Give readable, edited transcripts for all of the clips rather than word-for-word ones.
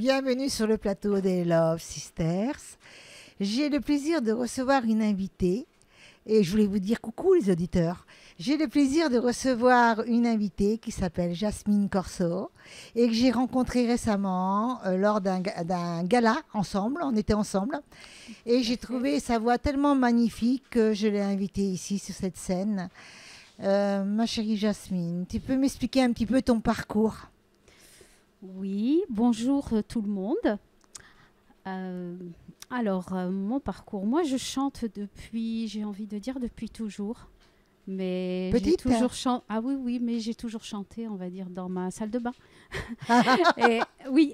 Bienvenue sur le plateau des Love Sisters. J'ai le plaisir de recevoir une invitée. Et je voulais vous dire coucou les auditeurs. J'ai le plaisir de recevoir une invitée qui s'appelle Jasmine Corso et que j'ai rencontrée récemment lors d'un gala ensemble. On était ensemble et j'ai trouvé sa voix tellement magnifique que je l'ai invitée ici sur cette scène. Ma chérie Jasmine, tu peux m'expliquer un petit peu ton parcours ? Oui, bonjour tout le monde. Mon parcours, moi je chante depuis, j'ai envie de dire depuis toujours. Mais Petite, j'ai toujours chanté. Ah oui, oui, mais j'ai toujours chanté, on va dire, dans ma salle de bain. Et, oui.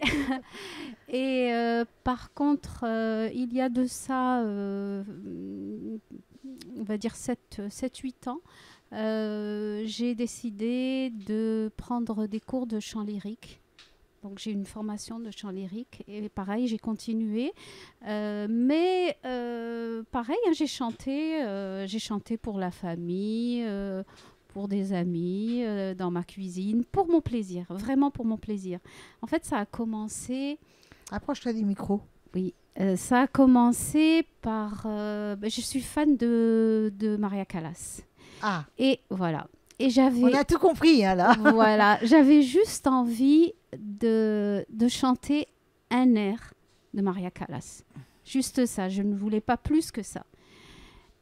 Et par contre, il y a de ça, on va dire 7-8 ans, j'ai décidé de prendre des cours de chant lyrique. Donc, j'ai une formation de chant lyrique et pareil, j'ai continué. Mais pareil, hein, j'ai chanté pour la famille, pour des amis, dans ma cuisine, pour mon plaisir, vraiment pour mon plaisir. En fait, ça a commencé... Approche-toi du micro. Oui, ça a commencé par... je suis fan de Maria Callas. Ah. Et voilà. On a tout compris, hein, là. Voilà, j'avais juste envie de chanter un air de Maria Callas. Juste ça, je ne voulais pas plus que ça.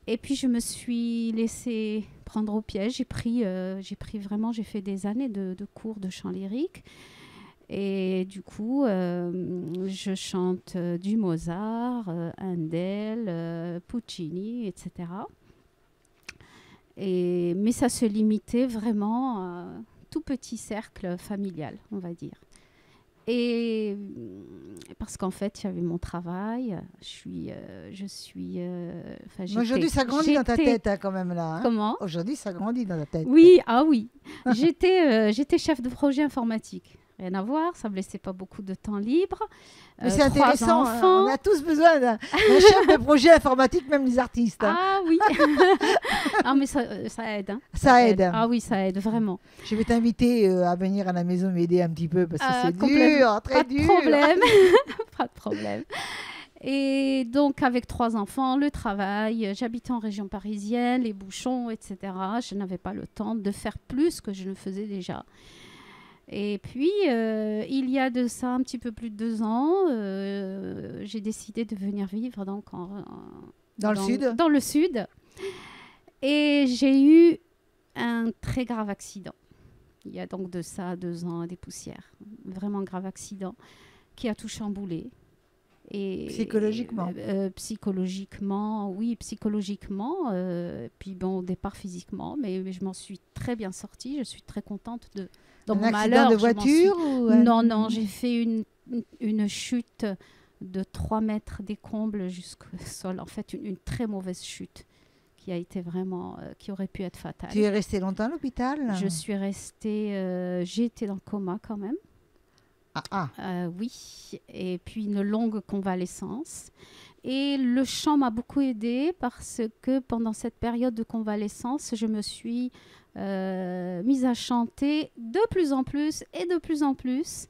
Et puis je me suis laissée prendre au piège. J'ai fait des années de cours de chant lyrique. Et du coup, je chante du Mozart, Handel, Puccini, etc. Mais ça se limitait vraiment à un tout petit cercle familial, on va dire. Et parce qu'en fait, il y avait mon travail. Aujourd'hui, ça grandit dans ta tête, hein, quand même, là. Hein. Comment ? Aujourd'hui, ça grandit dans ta tête. Oui, ah oui. J'étais chef de projet informatique. Rien à voir, ça ne me laissait pas beaucoup de temps libre. Mais c'est intéressant, on a tous besoin d'un chef de projet informatique, même les artistes. Hein. Ah oui. Non, mais ça aide. Hein. Ça aide. Ah oui, ça aide, vraiment. Je vais t'inviter à venir à la maison m'aider un petit peu, parce que c'est dur, très dur. Pas de problème. Pas de problème. Et donc, avec 3 enfants, le travail, j'habitais en région parisienne, les bouchons, etc. Je n'avais pas le temps de faire plus que je ne faisais déjà. Et puis, il y a de ça un petit peu plus de 2 ans, j'ai décidé de venir vivre donc dans le sud. Et j'ai eu un très grave accident. Il y a donc de ça 2 ans, des poussières. Vraiment grave accident qui a tout chamboulé. Et, psychologiquement psychologiquement, oui, psychologiquement. Puis bon, au départ physiquement, mais je m'en suis très bien sortie. Je suis très contente de... Dans un mon accident malheur, de voiture ou Non, j'ai fait une chute de 3 mètres des combles jusqu'au sol. En fait, une très mauvaise chute qui a été vraiment, qui aurait pu être fatale. Tu es restée longtemps à l'hôpital ? Je suis restée, j'ai été dans le coma quand même. Oui, et puis une longue convalescence. Et le chant m'a beaucoup aidée parce que pendant cette période de convalescence, je me suis mise à chanter de plus en plus et de plus en plus.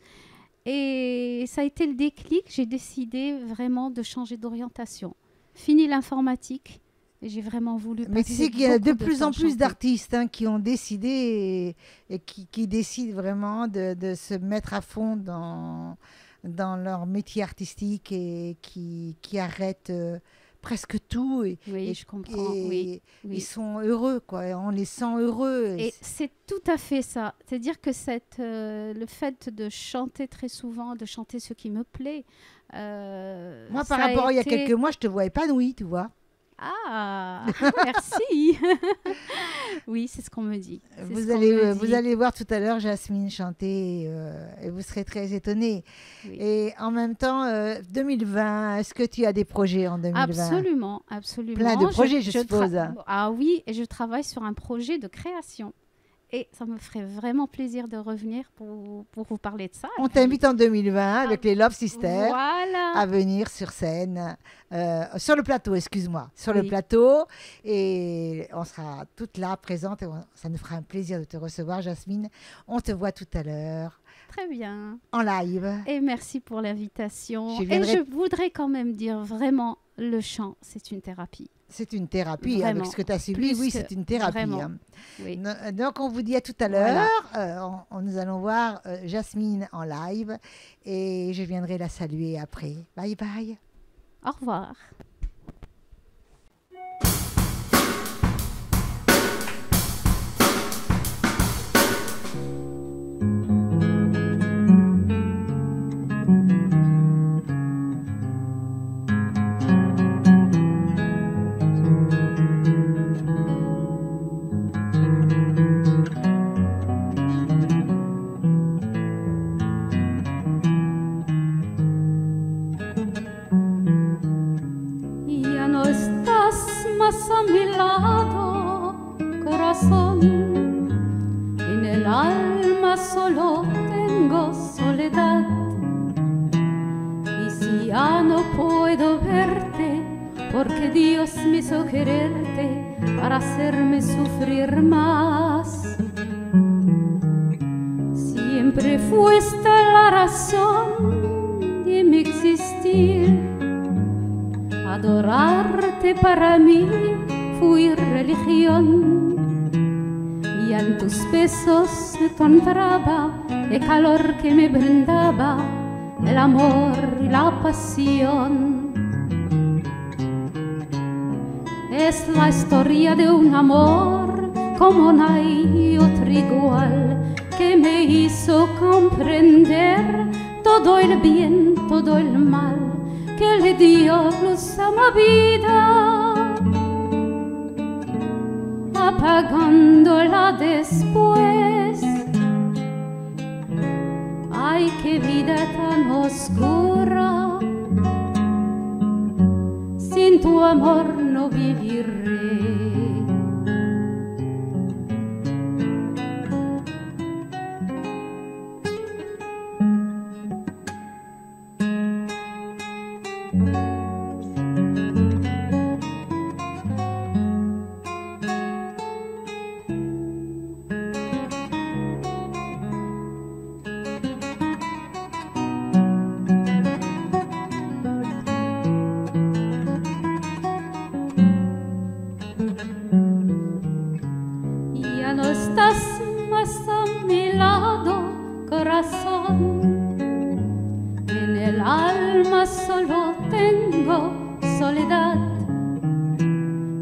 Et ça a été le déclic. J'ai décidé vraiment de changer d'orientation. Fini l'informatique. Et j'ai vraiment voulu... Mais tu sais qu'il y a de plus en plus d'artistes qui ont décidé et qui décident vraiment de se mettre à fond dans leur métier artistique et qui arrêtent presque tout. Oui, je comprends. Oui. Ils sont heureux, quoi. On les sent heureux. Et c'est tout à fait ça. C'est-à-dire que le fait de chanter très souvent, de chanter ce qui me plaît... Moi, par rapport à il y a quelques mois, je te vois épanouie, tu vois. Ah, merci. Oui, c'est ce qu'on me dit. Vous allez voir tout à l'heure Jasmine chanter et vous serez très étonnés. Oui. Et en même temps, 2020, est-ce que tu as des projets en 2020 ? Absolument. Plein de projets, je suppose. Ah oui, et je travaille sur un projet de création. Et ça me ferait vraiment plaisir de revenir pour vous parler de ça. On t'invite en 2020 avec les Love Sisters à venir sur scène, sur le plateau, excuse-moi, sur le plateau. Et on sera toutes là, présentes. Et ça nous fera un plaisir de te recevoir, Jasmine. On te voit tout à l'heure Très bien. en live. Et merci pour l'invitation. Je Et viendrai- je voudrais quand même dire vraiment, le chant, c'est une thérapie. C'est une thérapie, Vraiment. avec ce que tu as subi, Plus oui, que- c'est une thérapie. vraiment. Hein. Oui. Donc, on vous dit à tout à l'heure. Nous allons voir Jasmine en live et je viendrai la saluer après. Bye bye. Au revoir. Ya no estás más a mi lado, corazón. En el alma solo tengo soledad. Y si ya no puedo verte, porque Dios me hizo quererte para hacerme sufrir más. Siempre fuiste la razón de mi existir. Adorarte para mí fui religión, y en tus besos encontraba el calor que me brindaba el amor y la pasión. Es la historia de un amor como no hay otro igual, que me hizo comprender todo el bien, todo el mal, que le dio luz a mi vida, apagándola después. Ay, qué vida tan oscura, sin tu amor no viviré. Ya no estás más a mi lado, corazón. En el alma solo tengo soledad.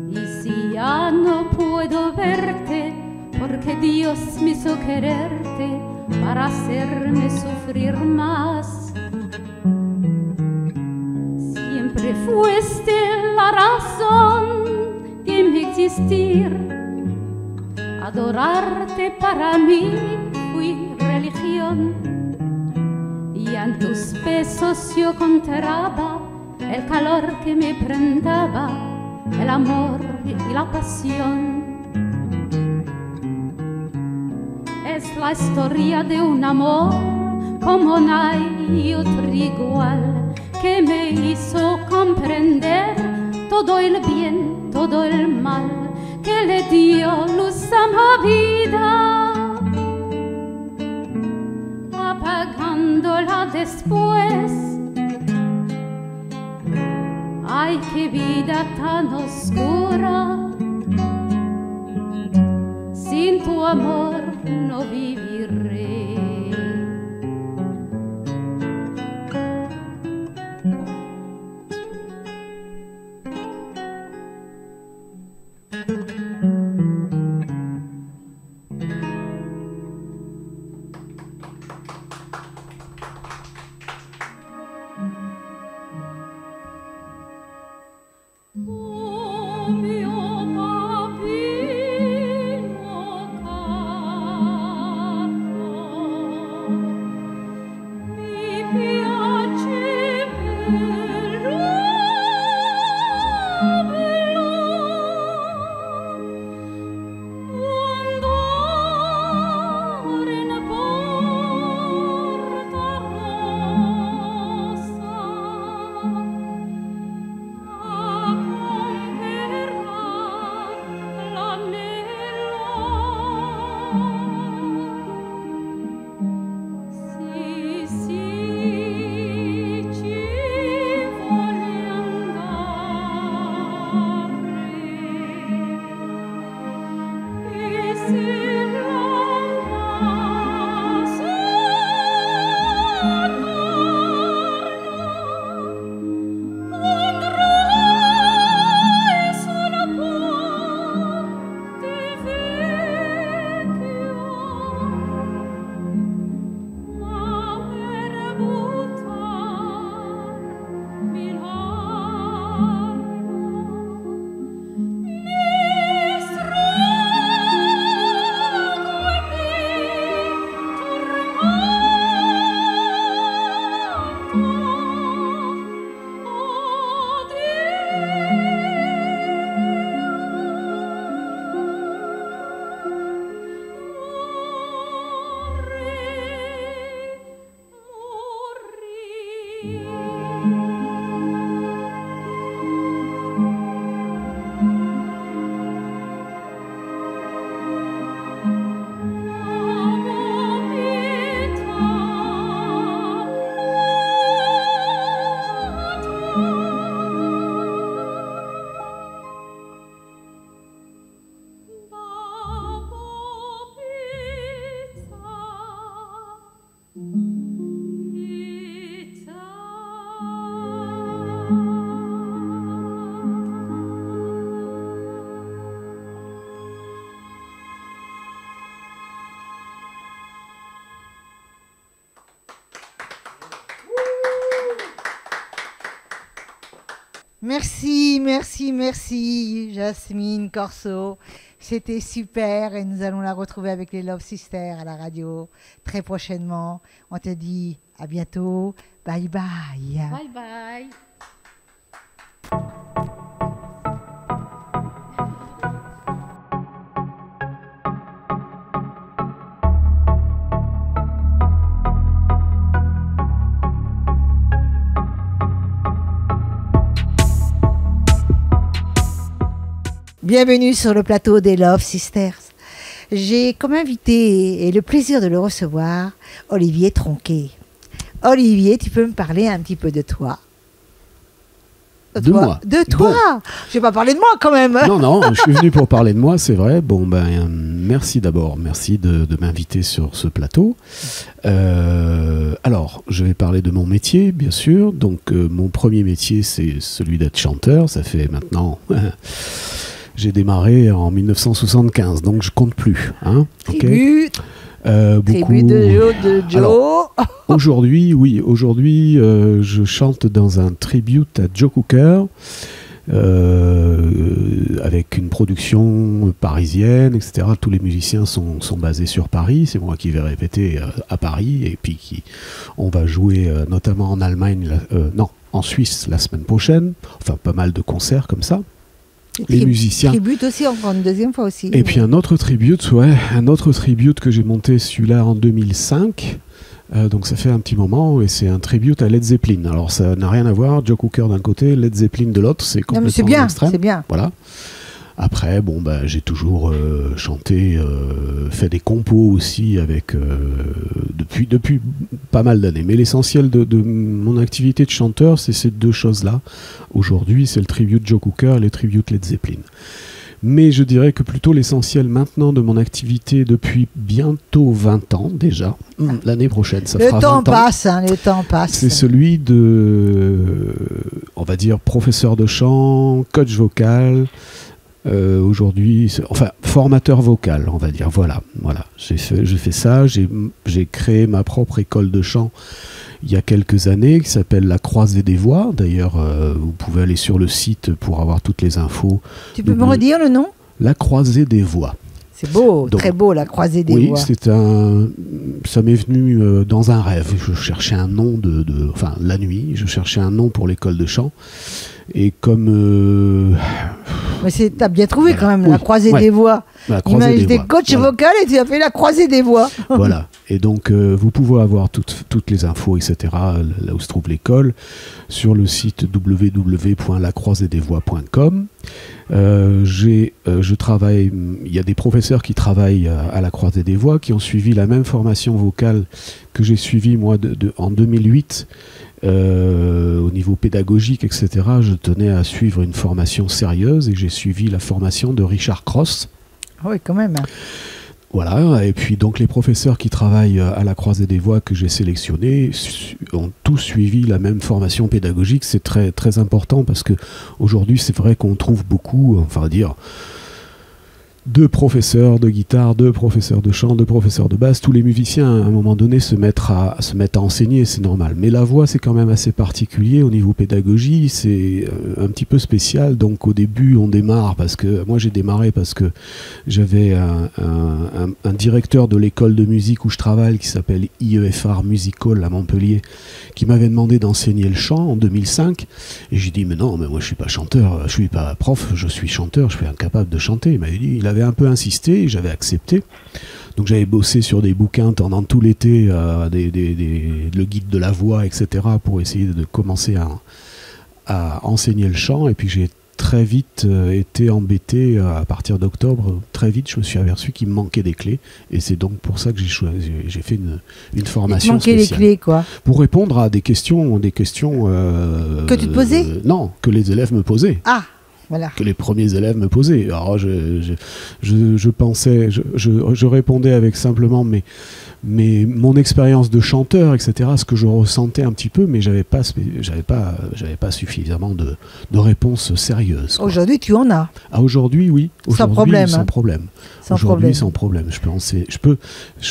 Y si ya no puedo verte, porque Dios me hizo quererte para hacerme sufrir más. Siempre fuiste la razón de mi existir. Adorarte para mí fui religión, y en tus besos yo encontraba el calor que me prendaba, el amor y la pasión. Es la historia de un amor como no hay otro igual, que me hizo comprender todo el bien, todo el mal, que le dio luz a mi vida, apagándola después. Ay, qué vida tan oscura, sin tu amor no viviré. Oh, mio papino caro, Merci, merci, merci, Jasmine Corso. C'était super et nous allons la retrouver avec les Love Sisters à la radio très prochainement. On te dit à bientôt. Bye bye. Bye bye. Bienvenue sur le plateau des Love Sisters. J'ai comme invité et le plaisir de le recevoir Olivier Tronqué. Olivier, tu peux me parler un petit peu de toi? De moi. De toi. Bon. Je vais pas parler de moi quand même. Non, je suis venu pour parler de moi, c'est vrai. Bon, merci d'abord. Merci de m'inviter sur ce plateau. Alors, je vais parler de mon métier, bien sûr. Donc, mon premier métier, c'est celui d'être chanteur. Ça fait maintenant... J'ai démarré en 1975, donc je compte plus. Hein, Tribut. Beaucoup. De Joe. Aujourd'hui, je chante dans un tribute à Joe Cocker, avec une production parisienne, etc. Tous les musiciens sont basés sur Paris. C'est moi qui vais répéter à Paris, et puis on va jouer notamment en Allemagne, en Suisse la semaine prochaine. Enfin, pas mal de concerts comme ça. Les musiciens. Tribute aussi, encore une deuxième fois aussi. Et puis un autre tribute que j'ai monté celui-là en 2005. Donc ça fait un petit moment, et c'est un tribute à Led Zeppelin. Alors ça n'a rien à voir, Joe Cocker d'un côté, Led Zeppelin de l'autre, c'est complètement extrême. C'est bien. Voilà. Après, j'ai toujours chanté, fait des compos aussi depuis pas mal d'années. Mais l'essentiel de mon activité de chanteur, c'est ces deux choses-là. Aujourd'hui, c'est le tribute Joe Cocker et le tribute Led Zeppelin. Mais je dirais que plutôt l'essentiel maintenant de mon activité depuis bientôt 20 ans déjà, l'année prochaine, ça fera 20 ans. Le temps passe. C'est celui de, on va dire, professeur de chant, coach vocal. Aujourd'hui, formateur vocal, on va dire. Voilà. J'ai fait ça. J'ai créé ma propre école de chant il y a quelques années, qui s'appelle La Croisée des Voix. D'ailleurs, vous pouvez aller sur le site pour avoir toutes les infos. Tu peux me redire le nom? La Croisée des Voix. C'est beau, donc, très beau, La Croisée des Voix. Oui, ça m'est venu dans un rêve. Je cherchais un nom la nuit, je cherchais un nom pour l'école de chant. Et comme... Mais t'as bien trouvé quand même, La Croisée des Voix. J'étais coach vocal et tu as fait La Croisée des Voix. Voilà. Et donc, vous pouvez avoir toutes les infos, etc., là où se trouve l'école, sur le site www.lacroisédesvoix.com. Je travaille, il y a des professeurs qui travaillent à la Croisée des Voix, qui ont suivi la même formation vocale que j'ai suivie moi en 2008. Au niveau pédagogique, etc., je tenais à suivre une formation sérieuse, et j'ai suivi la formation de Richard Cross. Ah oui, quand même. Voilà, et puis donc les professeurs qui travaillent à la Croisée des Voix que j'ai sélectionnés ont tous suivi la même formation pédagogique. C'est très, très important, parce qu'aujourd'hui, c'est vrai qu'on trouve beaucoup, deux professeurs de guitare, deux professeurs de chant, deux professeurs de basse. Tous les musiciens, à un moment donné, se mettent à enseigner, c'est normal. Mais la voix, c'est quand même assez particulier au niveau pédagogie. C'est un petit peu spécial. Donc au début, on démarre moi j'ai démarré parce que j'avais un directeur de l'école de musique où je travaille, qui s'appelle IEFR Musical à Montpellier, qui m'avait demandé d'enseigner le chant en 2005. Et j'ai dit, mais non, mais moi je suis pas chanteur, je suis pas prof, je suis chanteur, je suis incapable de chanter. Il avait j'avais un peu insisté et j'avais accepté. Donc j'avais bossé sur des bouquins pendant tout l'été, le guide de la voix, etc., pour essayer de commencer à enseigner le chant. Et puis j'ai très vite été embêté à partir d'octobre. Très vite, je me suis aperçu qu'il me manquait des clés. Et c'est donc pour ça que j'ai fait une formation spéciale. Il te manquait les clés, quoi. Pour répondre à des questions que tu te posais non, que les élèves me posaient. Ah, voilà. Que les premiers élèves me posaient. Alors je pensais, je répondais avec simplement mon expérience de chanteur, etc., ce que je ressentais un petit peu, mais j'avais pas suffisamment de réponses sérieuses. Aujourd'hui, tu en as. Ah, aujourd'hui, oui. Sans problème. Sans problème. Aujourd'hui, sans problème. Je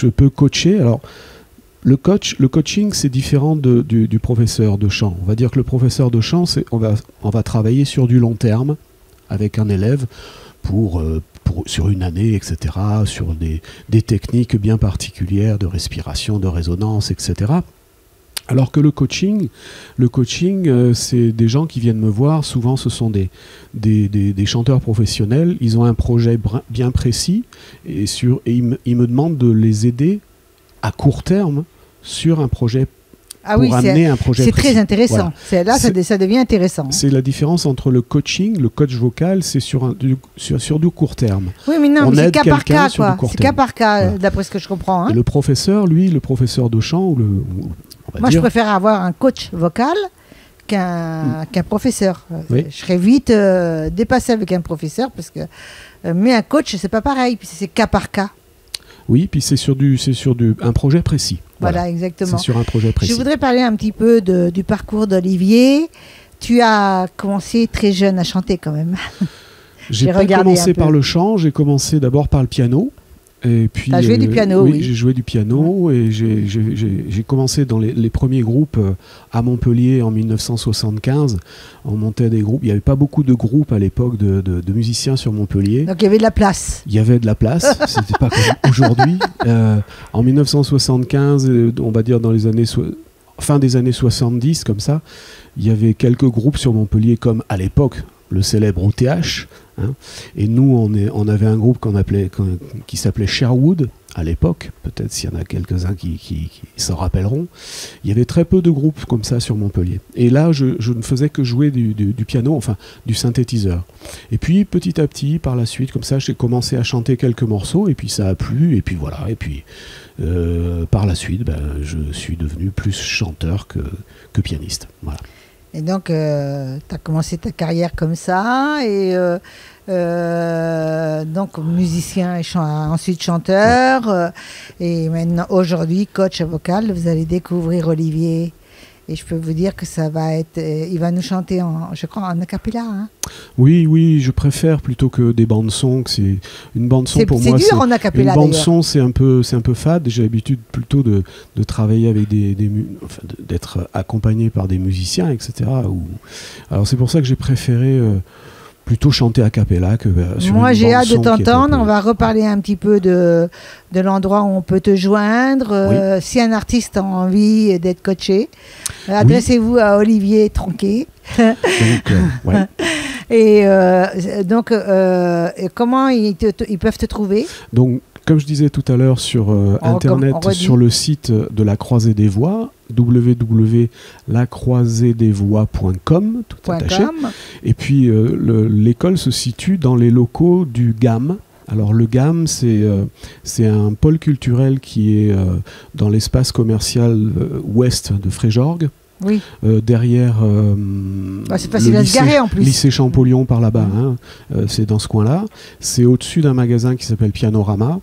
peux coacher. Alors, le coaching, c'est différent du professeur de chant. On va dire que le professeur de chant, on va travailler sur du long terme avec un élève sur une année, etc., sur des techniques bien particulières de respiration, de résonance, etc. Alors que le coaching, c'est des gens qui viennent me voir. Souvent, ce sont des chanteurs professionnels. Ils ont un projet bien précis et ils me demandent de les aider à court terme sur un projet. Amener un projet précis. C'est très intéressant. Voilà. Ça devient intéressant. C'est la différence entre le coaching, le coach vocal, c'est sur du court terme. Oui, mais non, c'est cas par cas, quoi. C'est cas par cas, voilà. D'après ce que je comprends. Hein. Et le professeur, lui, le professeur de chant, je préfère avoir un coach vocal qu'un professeur. Oui. Je serais vite dépassé avec un professeur, mais un coach, c'est pas pareil, puis c'est cas par cas. Oui, puis c'est sur un projet précis. Voilà, exactement. C'est sur un projet précis. Je voudrais parler un petit peu du parcours d'Olivier. Tu as commencé très jeune à chanter quand même. J'ai pas commencé par le chant, j'ai commencé d'abord par le piano. Et puis, tu as joué du piano, oui. J'ai joué du piano et j'ai commencé dans les premiers groupes à Montpellier en 1975. On montait des groupes. Il n'y avait pas beaucoup de groupes à l'époque de musiciens sur Montpellier. Donc il y avait de la place. Il y avait de la place. C'était pas comme aujourd'hui. En 1975, on va dire dans les années fin des années 70, comme ça, il y avait quelques groupes sur Montpellier comme à l'époque le célèbre OTH. Hein. Et nous, on avait un groupe qui s'appelait Sherwood à l'époque. Peut-être s'il y en a quelques-uns qui s'en rappelleront. Il y avait très peu de groupes comme ça sur Montpellier. Et là, je ne faisais que jouer du piano, enfin du synthétiseur. Et puis petit à petit, par la suite, comme ça, j'ai commencé à chanter quelques morceaux. Et puis ça a plu. Et puis voilà. Et puis par la suite, je suis devenu plus chanteur que pianiste. Voilà. Et donc, tu as commencé ta carrière comme ça, et donc musicien et ensuite chanteur, et maintenant, aujourd'hui, coach vocal. Vous allez découvrir Olivier, et je peux vous dire que ça va être... il va nous chanter, je crois, en a cappella. Hein. Oui, je préfère plutôt que des bandes-sons. C'est une bande-son pour moi. C'est dur en a cappella. Une bande-son, c'est un peu fade. J'ai l'habitude plutôt de travailler avec d'être accompagné par des musiciens, etc. Alors c'est pour ça que j'ai préféré plutôt chanter a cappella que sur moi, j'ai hâte de peu... t'entendre. On va reparler un petit peu de l'endroit où on peut te joindre. Oui. Si un artiste a envie d'être coaché, adressez-vous à Olivier Tronquet. Ouais. Et donc, comment ils peuvent te trouver? Donc, comme je disais tout à l'heure sur Internet, sur le site de la Croisée des Voix, www.lacroiséedesvoix.com, tout attaché. Et puis l'école se situe dans les locaux du GAM. Alors le GAM, c'est un pôle culturel qui est dans l'espace commercial ouest de Fréjorgues. Oui. Derrière c'est facile à se garer en plus. Lycée Champollion par là-bas, hein. C'est dans ce coin-là. C'est au-dessus d'un magasin qui s'appelle Pianorama.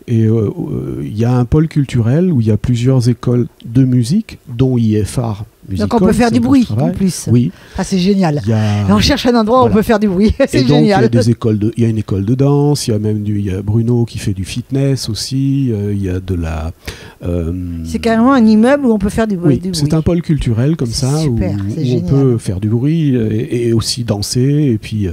Et il y a un pôle culturel où il y a plusieurs écoles de musique, dont IFR Musical. Donc on peut faire du bruit en plus. Oui. Ah, c'est génial. On cherche un endroit où on peut faire du bruit. C'est génial. Il y a une école de danse, il y a Bruno qui fait du fitness aussi, il y a de la... C'est carrément un immeuble où on peut faire du bruit. Oui, c'est un pôle culturel comme ça, super, où on peut faire du bruit et aussi danser, et puis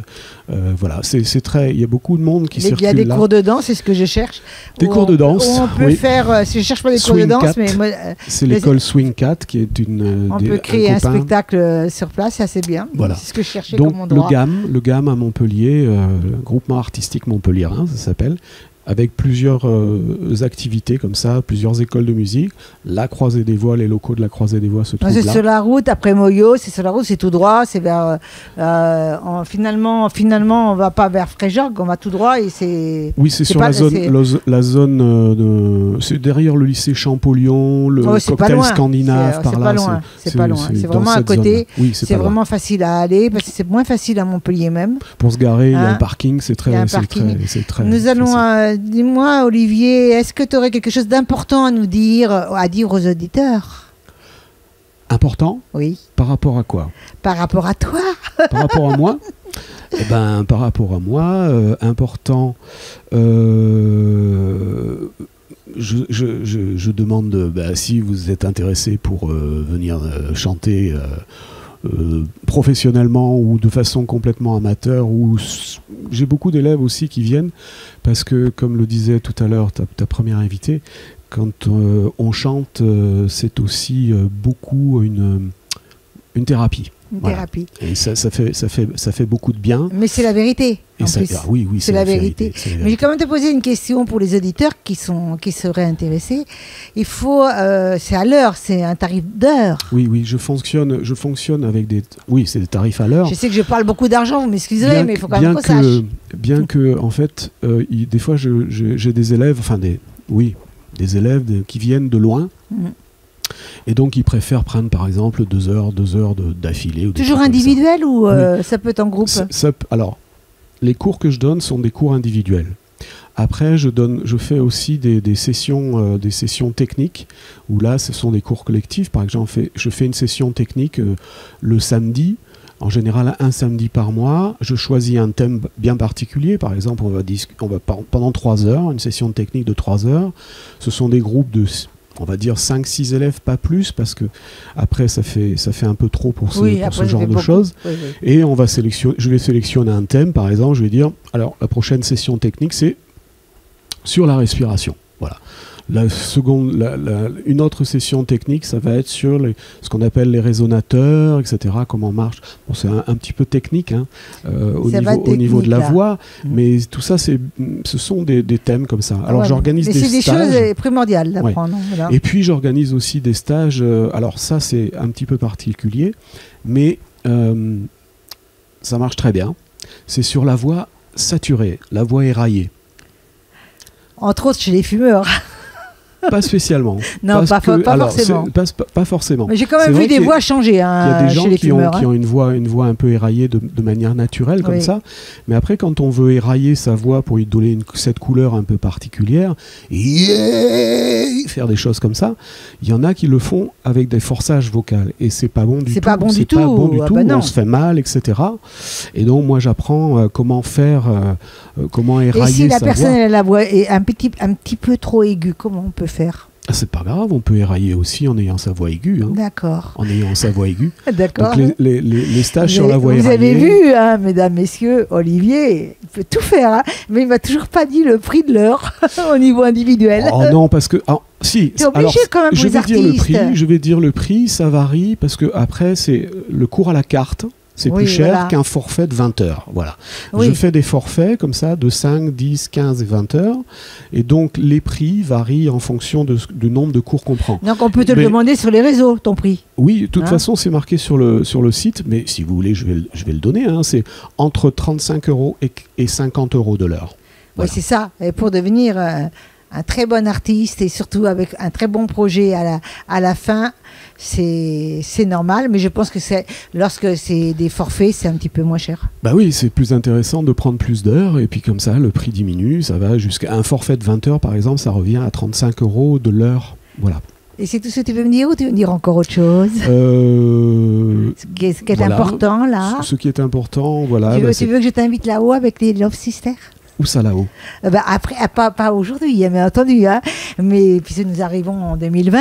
Voilà, c'est très. Il y a beaucoup de monde qui circule. Il y a des là. cours de danse, c'est ce que je cherche. Des cours de danse. Où on peut faire. Si je cherche pas des cours de danse, mais moi, c'est l'école Swing Cat qui est une. On peut créer un spectacle sur place, c'est assez bien. Voilà. C'est ce que je cherchais Donc comme endroit. le GAM à Montpellier, groupement artistique montpelliérain, ça s'appelle. Avec plusieurs activités comme ça, plusieurs écoles de musique. La Croisée des Voix, les locaux de la Croisée des Voix se trouvent là. C'est sur la route, après Moyo, c'est sur la route, c'est tout droit, c'est vers... finalement, on va pas vers Fréjorgues, on va tout droit et c'est... Oui, c'est sur la zone c'est derrière le lycée Champollion, le cocktail scandinave, par là. C'est pas loin, c'est vraiment à côté. Oui, c'est vraiment facile à aller, parce que c'est moins facile à Montpellier même. Pour se garer, il y a un parking, c'est très... Nous allons... Dis-moi, Olivier, est-ce que tu aurais quelque chose d'important à nous dire, aux auditeurs? Important? Oui. Par rapport à quoi? Par rapport à toi. Par rapport à moi? Eh ben, par rapport à moi, important... Je demande si vous êtes intéressé pour venir chanter... professionnellement ou de façon complètement amateur, ou j'ai beaucoup d'élèves aussi qui viennent parce que, comme le disait tout à l'heure ta première invitée, quand on chante, c'est aussi beaucoup une thérapie. Thérapie. Et ça fait beaucoup de bien. Mais c'est la vérité. Et ça, oui, c'est la vérité. Mais j'ai quand même te poser une question pour les auditeurs qui seraient intéressés. Il faut, c'est à l'heure, c'est un tarif d'heure. Oui, je fonctionne avec c'est des tarifs à l'heure. Je sais que je parle beaucoup d'argent, vous m'excuserez, mais il faut quand même qu'on sache. Bien que, en fait, des fois, j'ai des élèves, des élèves qui viennent de loin. Et donc, ils préfèrent prendre, par exemple, 2 heures d'affilée. Toujours individuel ou ça peut être en groupe? Alors, les cours que je donne sont des cours individuels. Après, je fais aussi des sessions techniques, où là, ce sont des cours collectifs. Par exemple, je fais une session technique le samedi, en général un samedi par mois. Je choisis un thème bien particulier. Par exemple, on va pendant 3 heures, une session technique de 3 heures. Ce sont des groupes de... on va dire 5-6 élèves, pas plus, parce que après ça fait un peu trop pour ce genre de choses. Oui. Et je vais sélectionner un thème, par exemple, je vais dire, alors la prochaine session technique, c'est sur la respiration. Voilà. Une autre session technique, ça va être sur ce qu'on appelle les résonateurs, etc., comment marche. Bon, c'est un petit peu technique au niveau de la voix, mais tout ça, ce sont des thèmes comme ça. Alors j'organise des stages. Mais c'est des choses primordiales d'apprendre. Voilà. Et puis j'organise aussi des stages, alors ça c'est un petit peu particulier, mais ça marche très bien. C'est sur la voix saturée, la voix éraillée. Entre autres chez les fumeurs. Pas spécialement. Non, pas forcément. Pas forcément. Mais j'ai quand même vu des voix changer. Il y a des gens qui ont une voix un peu éraillée de manière naturelle, comme ça. Mais après, quand on veut érailler sa voix pour lui donner cette couleur un peu particulière, faire des choses comme ça, il y en a qui le font avec des forçages vocaux. Et c'est pas bon du tout. C'est pas bon du tout. On se fait mal, etc. Et donc, moi, j'apprends comment érailler sa voix. Et si la personne a la voix est un petit peu trop aiguë, comment on peut faire? C'est pas grave, on peut érailler aussi en ayant sa voix aiguë. D'accord. En ayant sa voix aiguë. D'accord. Donc les stages sur la voix éraillée. Vous avez vu, mesdames, messieurs, Olivier, il peut tout faire, mais il m'a toujours pas dit le prix de l'heure au niveau individuel. Oh non, parce que si. T'es obligé quand même pour les artistes. Je vais dire le prix, ça varie parce que après c'est le cours à la carte. C'est plus cher qu'un forfait de 20 heures. Voilà. Je fais des forfaits comme ça de 5, 10, 15 et 20 heures. Et donc, les prix varient en fonction du nombre de cours qu'on prend. Donc, on peut te le demander sur les réseaux, ton prix. Oui, de toute façon, c'est marqué sur le site. Mais si vous voulez, je vais le donner. C'est entre 35 € et 50 € de l'heure. Voilà. Oui, c'est ça. Et pour devenir un très bon artiste et surtout avec un très bon projet à la fin, c'est normal, mais je pense que lorsque c'est des forfaits, c'est un petit peu moins cher. Bah oui, c'est plus intéressant de prendre plus d'heures et puis comme ça, le prix diminue. Ça va jusqu'à un forfait de 20 heures, par exemple, ça revient à 35 € de l'heure. Voilà. Et c'est tout ce que tu veux me dire ou tu veux me dire encore autre chose? Ce qui est important là. Ce qui est important, voilà. Tu veux que je t'invite là-haut avec les Love Sisters? Où ça là-haut? Après, pas aujourd'hui, bien entendu, mais puisque nous arrivons en 2020,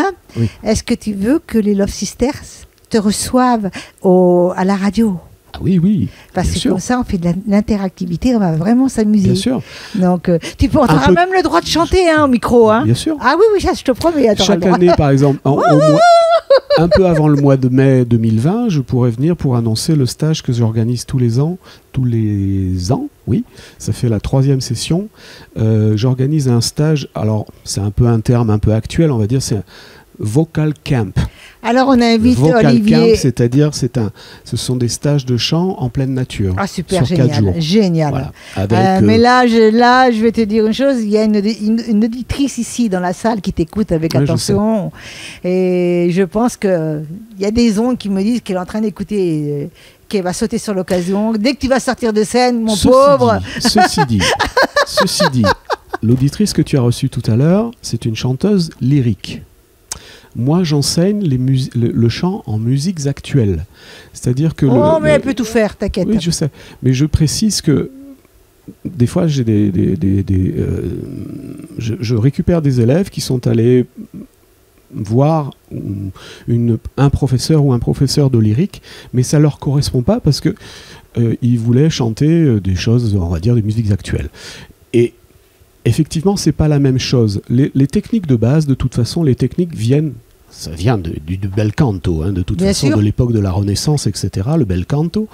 est-ce que tu veux que les Love Sisters te reçoivent à la radio? Ah oui, oui. Parce bien que sûr. comme ça, on fait de l'interactivité, on va vraiment s'amuser. Bien sûr. Donc, tu auras même le droit de chanter au micro. Hein. Bien sûr. Ah oui, oui, ça, je te promets. Chaque année, par exemple, un peu avant le mois de mai 2020, je pourrais venir pour annoncer le stage que j'organise tous les ans. Tous les ans, oui. Ça fait la 3e session. J'organise un stage. Alors, c'est un peu un terme un peu actuel, on va dire. C'est un vocal camp. Alors, on invite Vocal Olivier. camp, c'est-à-dire, ce sont des stages de chant en pleine nature. Ah, super, sur 4 génial. jours. Génial. Voilà. Avec, mais là, je vais te dire une chose. Il y a une auditrice ici dans la salle qui t'écoute avec attention. Et je pense qu'il y a des ondes qui me disent qu'elle est en train d'écouter, qu'elle va sauter sur l'occasion. Dès que tu vas sortir de scène, mon pauvre. Ceci dit, l'auditrice que tu as reçue tout à l'heure, c'est une chanteuse lyrique. Moi, j'enseigne le chant en musiques actuelles. C'est-à-dire que... mais elle peut tout faire, t'inquiète. Oui, je sais. Mais je précise que des fois, j'ai je récupère des élèves qui sont allés voir un professeur ou un professeur de lyrique, mais ça ne leur correspond pas parce que ils voulaient chanter des choses, on va dire, des musiques actuelles. Et effectivement, c'est pas la même chose. Les techniques de base, de toute façon, ça vient du bel canto, hein, de toute Bien façon, sûr. de l'époque de la Renaissance, etc. Le bel canto,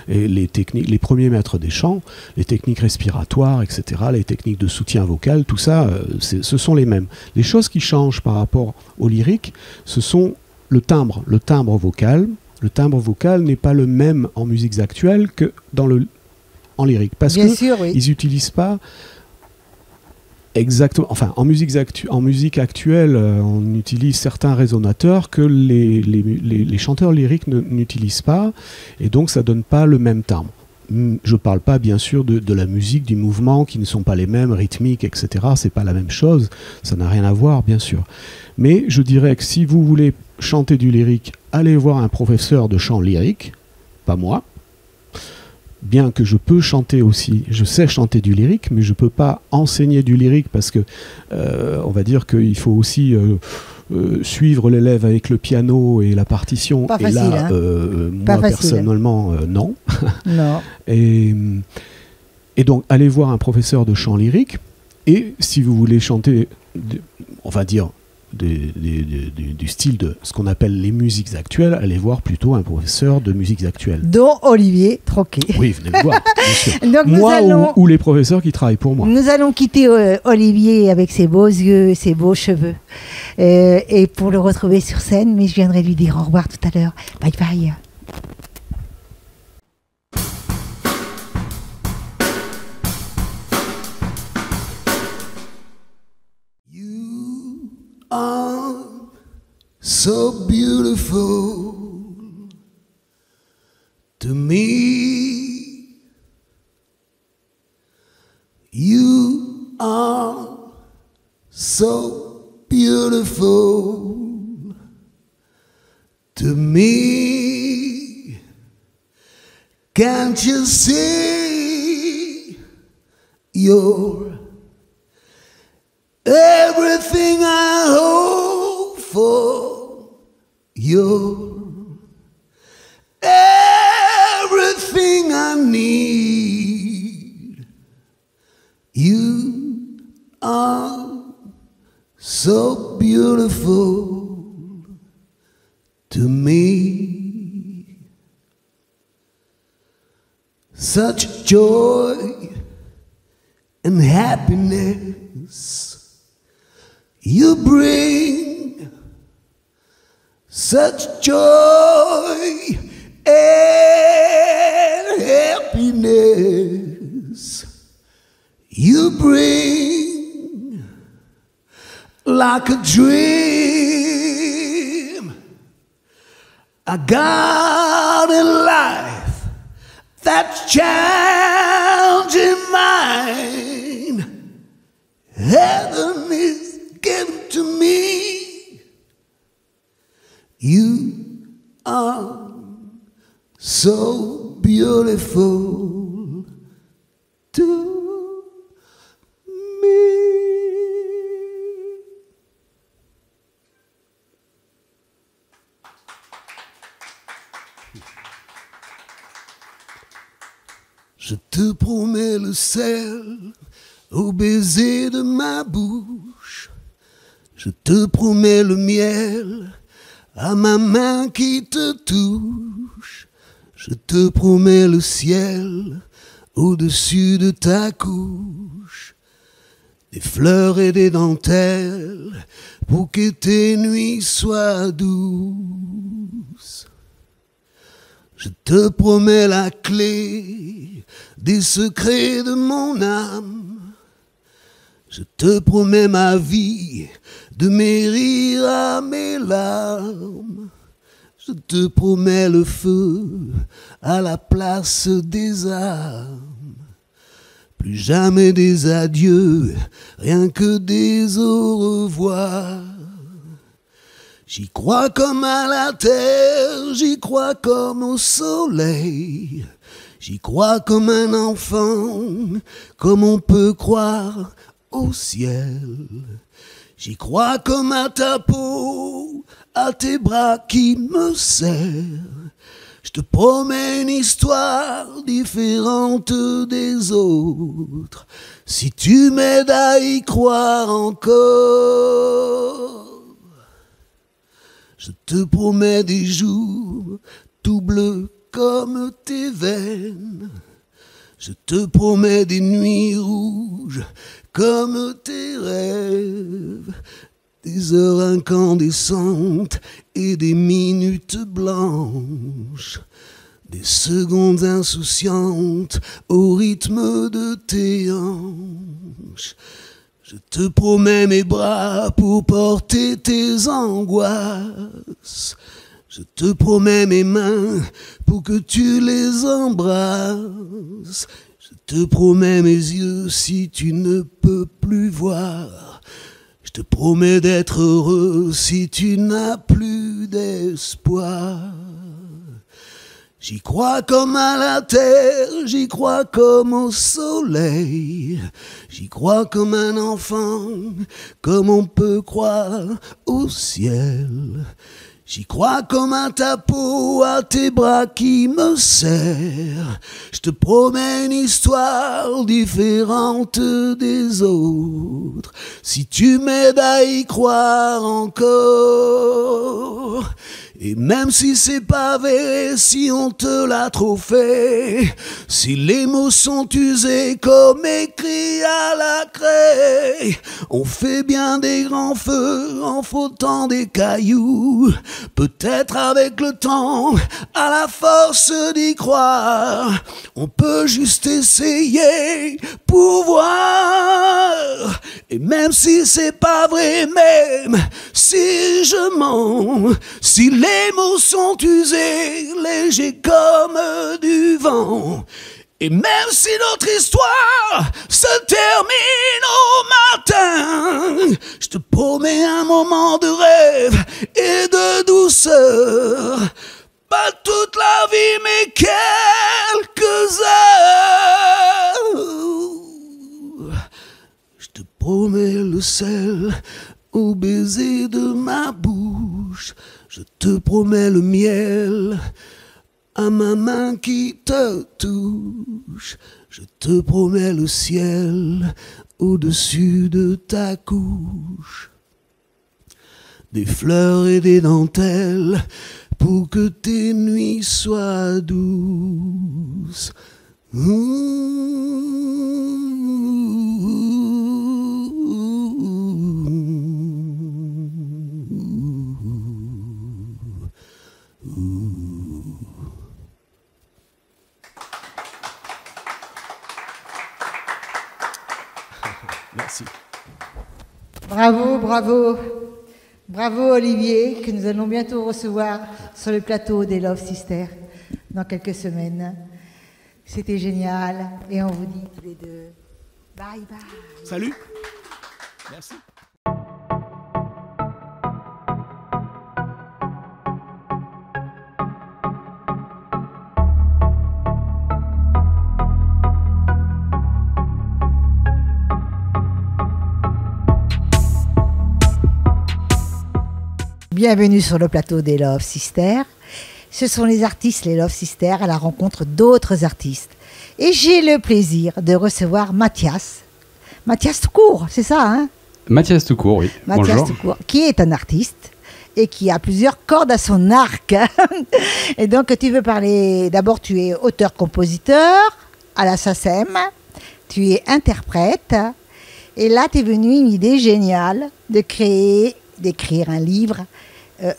et les premiers maîtres des chants, les techniques respiratoires, etc., les techniques de soutien vocal, tout ça, ce sont les mêmes. Les choses qui changent par rapport au lyrique, ce sont le timbre vocal. Le timbre vocal n'est pas le même en musiques actuelles que en lyrique, parce Bien que sûr, oui. ils n'utilisent pas exactement. Enfin, en musique actuelle, on utilise certains résonateurs que les chanteurs lyriques n'utilisent pas, et donc ça donne pas le même timbre. Je parle pas bien sûr de la musique, du mouvement, qui ne sont pas les mêmes, rythmiques, etc. C'est pas la même chose, ça n'a rien à voir, bien sûr. Mais je dirais que si vous voulez chanter du lyrique, allez voir un professeur de chant lyrique, pas moi. Bien que je peux chanter aussi, je sais chanter du lyrique, mais je peux pas enseigner du lyrique parce que on va dire qu'il faut aussi suivre l'élève avec le piano et la partition. Pas et facile, là, Pas moi facile. personnellement, non. Non. Et donc, allez voir un professeur de chant lyrique. Et si vous voulez chanter, on va dire, du style de ce qu'on appelle les musiques actuelles, allez voir plutôt un professeur de musiques actuelles. Dont Olivier Troquet. Oui, venez me voir, bien sûr. Donc Moi ou les professeurs qui travaillent pour moi. Nous allons quitter Olivier avec ses beaux yeux et ses beaux cheveux. Et pour le retrouver sur scène, mais je viendrai lui dire au revoir tout à l'heure. Bye bye. So beautiful to me. You are so beautiful to me. Can't you see you're everything I hope for? You're everything I need. You are so beautiful to me. Such joy and happiness you bring. Such joy and happiness you bring, like a dream I got in life that's changing mine. Heaven is given to me. You are so beautiful to me. Je te promets le sel au baiser de ma bouche. Je te promets le miel à ma main qui te touche. Je te promets le ciel au-dessus de ta couche. Des fleurs et des dentelles pour que tes nuits soient douces. Je te promets la clé des secrets de mon âme. Je te promets ma vie, de mes rires à mes larmes. Je te promets le feu à la place des armes. Plus jamais des adieux, rien que des au revoir. J'y crois comme à la terre, j'y crois comme au soleil. J'y crois comme un enfant, comme on peut croire au ciel. J'y crois comme à ta peau, à tes bras qui me serrent. Je te promets une histoire différente des autres, si tu m'aides à y croire encore. Je te promets des jours tout bleus comme tes veines. Je te promets des nuits rouges comme tes rêves. Des heures incandescentes et des minutes blanches. Des secondes insouciantes au rythme de tes hanches. Je te promets mes bras pour porter tes angoisses. Je te promets mes mains pour que tu les embrasses. Je te promets mes yeux si tu ne peux plus voir. Je te promets d'être heureux si tu n'as plus d'espoir. J'y crois comme à la terre, j'y crois comme au soleil. J'y crois comme un enfant, comme on peut croire au ciel. J'y crois comme à ta peau, à tes bras qui me serrent. Je te promets une histoire différente des autres, si tu m'aides à y croire encore. Et même si c'est pas vrai, si on te l'a trop fait, si les mots sont usés comme écrits à la craie, on fait bien des grands feux en frottant des cailloux. Peut-être avec le temps, à la force d'y croire, on peut juste essayer pour voir. Et même si c'est pas vrai, même si je mens, si les mots sont usés, légers comme du vent, et même si notre histoire se termine au matin, je te promets un moment de rêve et de douceur. Pas toute la vie, mais quelques heures. Je te promets le sel au baiser de ma bouche. Je te promets le miel à ma main qui te touche. Je te promets le ciel au-dessus de ta couche. Des fleurs et des dentelles pour que tes nuits soient douces. Merci. Bravo, bravo. Bravo Olivier, que nous allons bientôt recevoir sur le plateau des Love Sisters dans quelques semaines. C'était génial et on vous dit tous les deux bye bye. Salut. Merci. Bienvenue sur le plateau des Love Sisters. Ce sont les artistes, les Love Sisters, à la rencontre d'autres artistes. Et j'ai le plaisir de recevoir Mathias. Mathias Toucourt, c'est ça, hein? Mathias Toucourt, oui. Mathias Bonjour. Toucourt, qui est un artiste et qui a plusieurs cordes à son arc. Et donc, tu veux parler... D'abord, tu es auteur-compositeur à la SACEM. Tu es interprète. Et là, t'es venu une idée géniale d'écrire un livre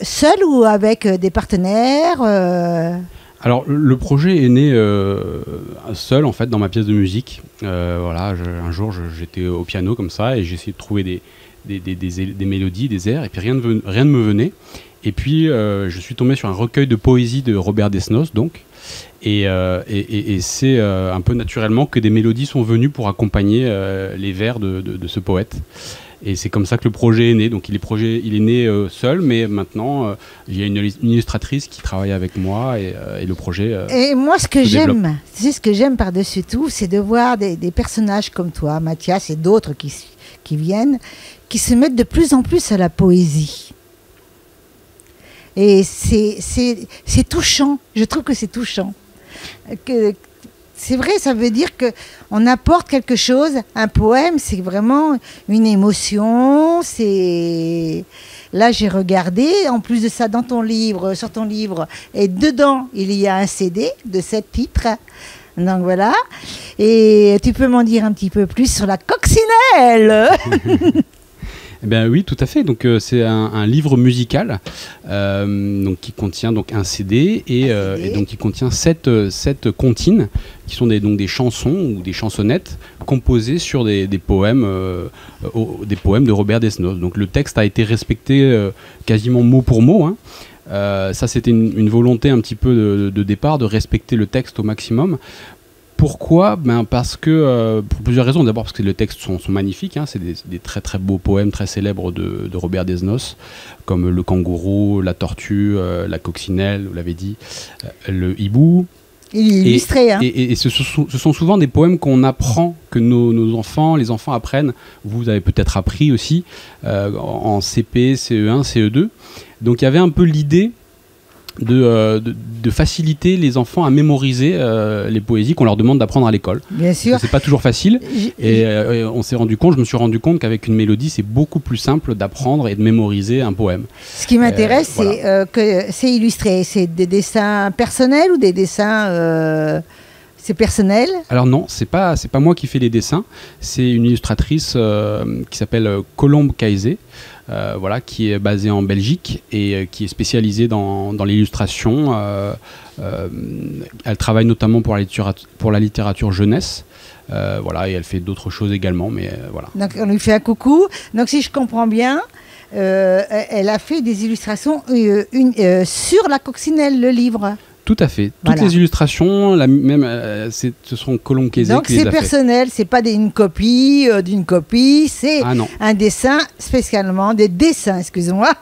seul ou avec des partenaires Alors, le projet est né seul, en fait, dans ma pièce de musique. Voilà, un jour, j'étais au piano comme ça et j'ai essayé de trouver des mélodies, des airs, et puis rien ne me venait. Et puis, je suis tombé sur un recueil de poésie de Robert Desnos, donc. Et c'est un peu naturellement que des mélodies sont venues pour accompagner les vers de ce poète. Et c'est comme ça que le projet est né. Donc il est né seul, mais maintenant il y a une illustratrice qui travaille avec moi et le projet. Et moi, ce que j'aime, c'est ce que j'aime par-dessus tout, c'est de voir des personnages comme toi, Mathias, et d'autres qui viennent, qui se mettent de plus en plus à la poésie. Et c'est touchant. Je trouve que c'est touchant. C'est vrai, ça veut dire qu'on apporte quelque chose. Un poème, c'est vraiment une émotion. Là, j'ai regardé, en plus de ça, sur ton livre, et dedans, il y a un CD de 7 titres. Donc voilà. Et tu peux m'en dire un petit peu plus sur la coccinelle? Eh bien, oui, tout à fait. Donc, c'est un livre musical donc, qui contient donc, un CD et donc, qui contient 7 comptines qui sont des chansons ou des chansonnettes composées sur des poèmes de Robert Desnos. Donc, le texte a été respecté quasiment mot pour mot. Hein. Ça, c'était une volonté un petit peu de départ, de respecter le texte au maximum. Pourquoi? Parce que, pour plusieurs raisons. D'abord parce que les textes sont magnifiques, hein. C'est des très très beaux poèmes très célèbres de Robert Desnos, comme le kangourou, la tortue, la coccinelle, vous l'avez dit, le hibou. Il est illustré. Et ce sont souvent des poèmes qu'on apprend, que les enfants apprennent. Vous avez peut-être appris aussi en CP, CE1, CE2. Donc il y avait un peu l'idée de faciliter les enfants à mémoriser les poésies qu'on leur demande d'apprendre à l'école. Bien sûr. C'est pas toujours facile. Et je me suis rendu compte qu'avec une mélodie, c'est beaucoup plus simple d'apprendre et de mémoriser un poème. Ce qui m'intéresse, c'est que c'est illustré. C'est des dessins personnels ou des dessins... C'est personnel? Alors non, c'est pas moi qui fais les dessins. C'est une illustratrice qui s'appelle Colombe Kaizé. Voilà, qui est basée en Belgique et qui est spécialisée dans l'illustration. Elle travaille notamment pour la littérature jeunesse. Voilà, et elle fait d'autres choses également. Mais, voilà. Donc on lui fait un coucou. Donc si je comprends bien, elle a fait des illustrations sur la coccinelle, le livre. Tout à fait. Toutes les illustrations, ce sont Colombe Kaizé donc qui les a fait. Donc c'est personnel, c'est pas une copie d'une copie, c'est un dessin spécialement, des dessins, excuse-moi,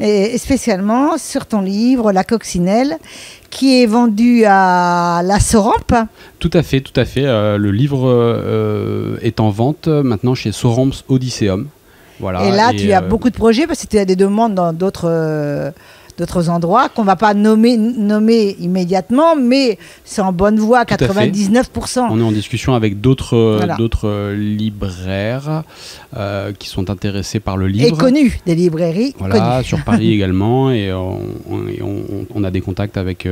et spécialement sur ton livre, La Coccinelle, qui est vendu à la Soramp. Tout à fait, tout à fait. Le livre est en vente maintenant chez Soramps Odysseum. Voilà, et là, tu as beaucoup de projets parce que tu as des demandes dans d'autres endroits qu'on ne va pas nommer immédiatement, mais c'est en bonne voie, 99%. On est en discussion avec d'autres libraires qui sont intéressés par le livre. Et connus, des librairies connues. Sur Paris également, et on a des contacts avec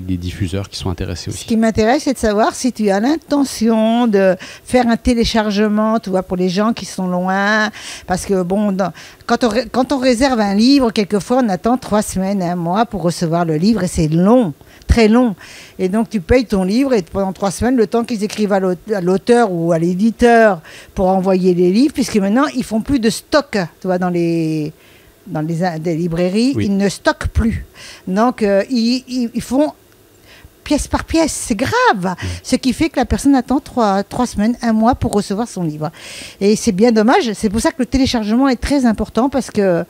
des diffuseurs qui sont intéressés aussi. Ce qui m'intéresse, c'est de savoir si tu as l'intention de faire un téléchargement, tu vois, pour les gens qui sont loin, parce que bon, quand on réserve un livre, quelquefois on attend 3 semaines, 1 mois pour recevoir le livre et c'est long, très long. Et donc tu payes ton livre et pendant 3 semaines, le temps qu'ils écrivent à l'auteur ou à l'éditeur pour envoyer les livres, puisque maintenant ils font plus de stock, tu vois, dans des librairies, oui. Ils ne stockent plus. Donc ils font pièce par pièce, c'est grave. Ce qui fait que la personne attend 3 semaines, 1 mois pour recevoir son livre. Et c'est bien dommage. C'est pour ça que le téléchargement est très important parce que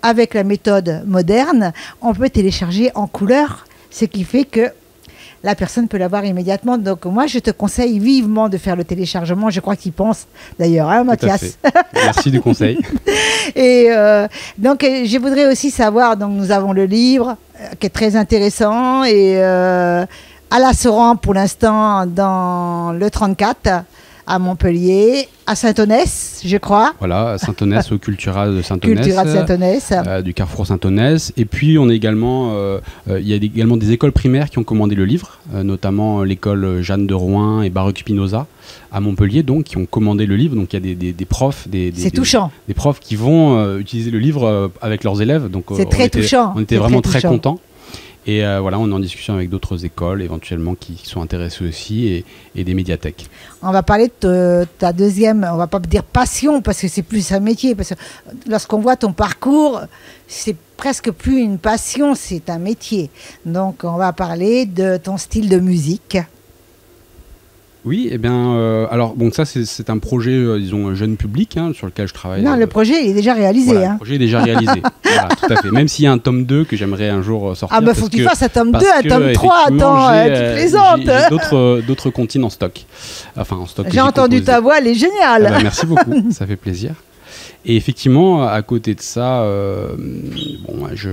avec la méthode moderne, on peut télécharger en couleur, ce qui fait que la personne peut l'avoir immédiatement. Donc moi, je te conseille vivement de faire le téléchargement. Je crois que tu y penses d'ailleurs, hein, Mathias. Merci du conseil. Et donc, je voudrais aussi savoir, donc nous avons le livre qui est très intéressant et à la Sauran pour l'instant dans le 34, à Montpellier, à Saint-Onès, je crois. Voilà, à Saint-Onès, au Cultura de Saint-Onès. Cultura de Saint-Onès. Du Carrefour Saint-Onès. Et puis, on est également, il y a également des écoles primaires qui ont commandé le livre, notamment l'école Jeanne de Rouen et Baruch Spinoza à Montpellier, donc, qui ont commandé le livre. Donc, il y a des profs, c'est touchant. Des profs qui vont utiliser le livre avec leurs élèves. Donc, c'est très touchant. On était vraiment très contents. Et voilà, on est en discussion avec d'autres écoles éventuellement qui sont intéressées aussi et des médiathèques. On va parler de ta deuxième, on va pas dire passion parce que c'est plus un métier. Parce que lorsqu'on voit ton parcours, c'est presque plus une passion, c'est un métier. Donc on va parler de ton style de musique. Oui, eh bien, alors bon, ça c'est un projet, disons, jeune public sur lequel je travaille. Non, le projet il est déjà réalisé. Voilà, le projet est déjà réalisé. Voilà, tout à fait. Même s'il y a un tome 2 que j'aimerais un jour sortir. Ah bah faut que tu fasses un tome 2, un tome 3, attends, tu plaisantes. J'ai d'autres comptines en stock. Enfin, en stock. J'ai entendu ta voix, elle est géniale. Ah bah, merci beaucoup, ça fait plaisir. Et effectivement, à côté de ça, bon, je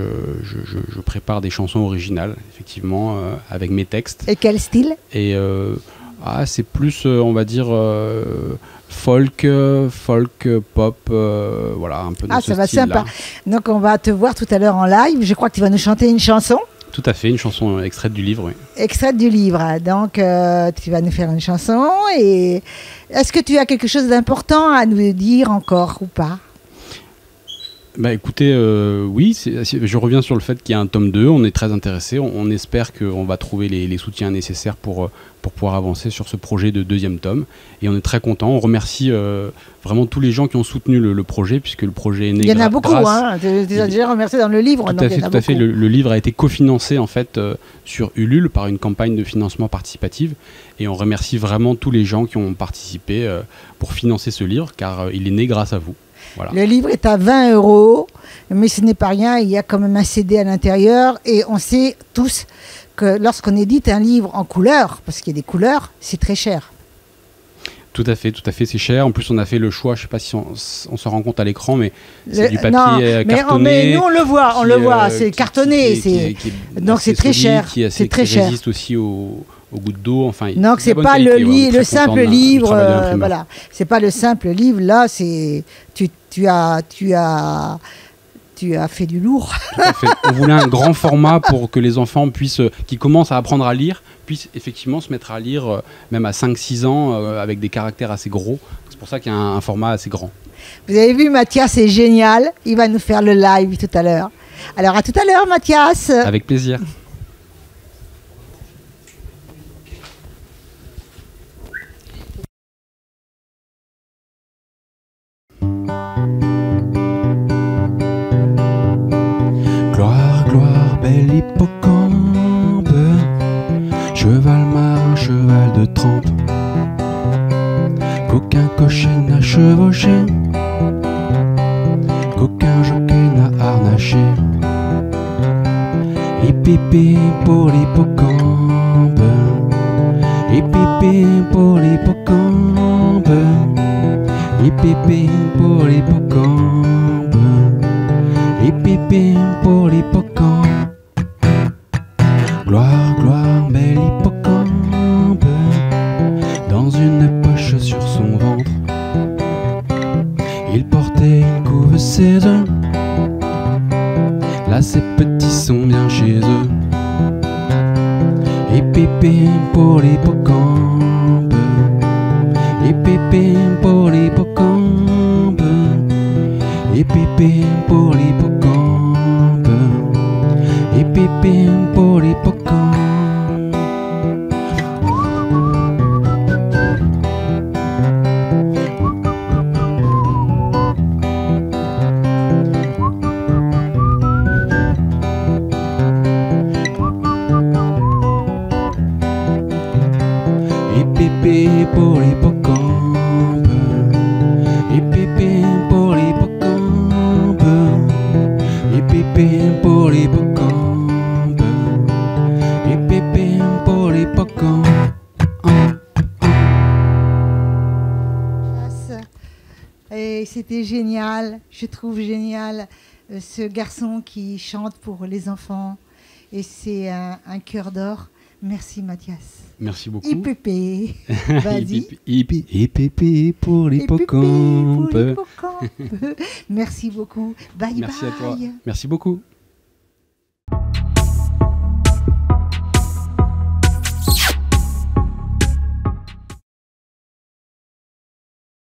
prépare des chansons originales, effectivement, avec mes textes. Et quel style? Et c'est plus, on va dire, folk, pop, voilà, un peu de ce style-là. Ça va sympa. Donc on va te voir tout à l'heure en live. Je crois que tu vas nous chanter une chanson. Tout à fait, une chanson extraite du livre, oui. Extraite du livre. Donc tu vas nous faire une chanson. Et est-ce que tu as quelque chose d'important à nous dire encore ou pas? Bah écoutez, oui, je reviens sur le fait qu'il y a un tome 2, on est très intéressés, on espère qu'on va trouver les soutiens nécessaires pour pouvoir avancer sur ce projet de deuxième tome, et on est très contents, on remercie vraiment tous les gens qui ont soutenu le projet, puisque le projet est né. Il y en a beaucoup, hein, tu as déjà remercié dans le livre. Tout à fait, le livre a été cofinancé en fait sur Ulule par une campagne de financement participatif, et on remercie vraiment tous les gens qui ont participé pour financer ce livre, car il est né grâce à vous. Voilà. Le livre est à 20 €, mais ce n'est pas rien, il y a quand même un CD à l'intérieur et on sait tous que lorsqu'on édite un livre en couleur, parce qu'il y a des couleurs, c'est très cher. Tout à fait, c'est cher. En plus, on a fait le choix, je ne sais pas si on se rend compte à l'écran, mais c'est du papier cartonné. Mais nous, on le voit, c'est cartonné. Donc c'est très cher. C'est très cher. Qui résiste aussi aux gouttes d'eau. Enfin, donc c'est pas le simple livre. Voilà, c'est pas le simple livre. Là, c'est tu as fait du lourd. Tout à fait. On voulait un grand format pour que les enfants qui commencent à apprendre à lire, puissent effectivement se mettre à lire même à 5-6 ans avec des caractères assez gros. C'est pour ça qu'il y a un format assez grand. Vous avez vu, Mathias, c'est génial. Il va nous faire le live tout à l'heure. Alors à tout à l'heure, Mathias. Avec plaisir. Bel hippocampe, cheval marin, cheval de trempe, qu'aucun cocher n'a chevauché, qu'aucun jockey n'a harnaché. Hippipé pour l'hippocampe, hippipé pour l'hippocampe, hippipé pour l'hippocampe, hippipé pour l'hippocampe. Gloire, gloire, bel hippocampe, dans une poche sur son ventre, il portait une couve ses œufs. Là ses petits sont bien chez eux. Et pépé pour l'hippocampe, et pépé pour l'hippocampe, et pépé pour l'hippocampe, et pépé pour l'hippocampe. Et pépé pour l'hippocampe, et pépé pour l'hippocampe, et pépé pour l'hippocampe, et pépé pour l'hippocampe. Et c'était génial, je trouve génial ce garçon qui chante pour les enfants. Et c'est un cœur d'or. Merci Mathias. Merci beaucoup. IPP. Vas-y. IPP pour l'hippocampe. Merci beaucoup. Bye Merci bye. à toi. Merci beaucoup.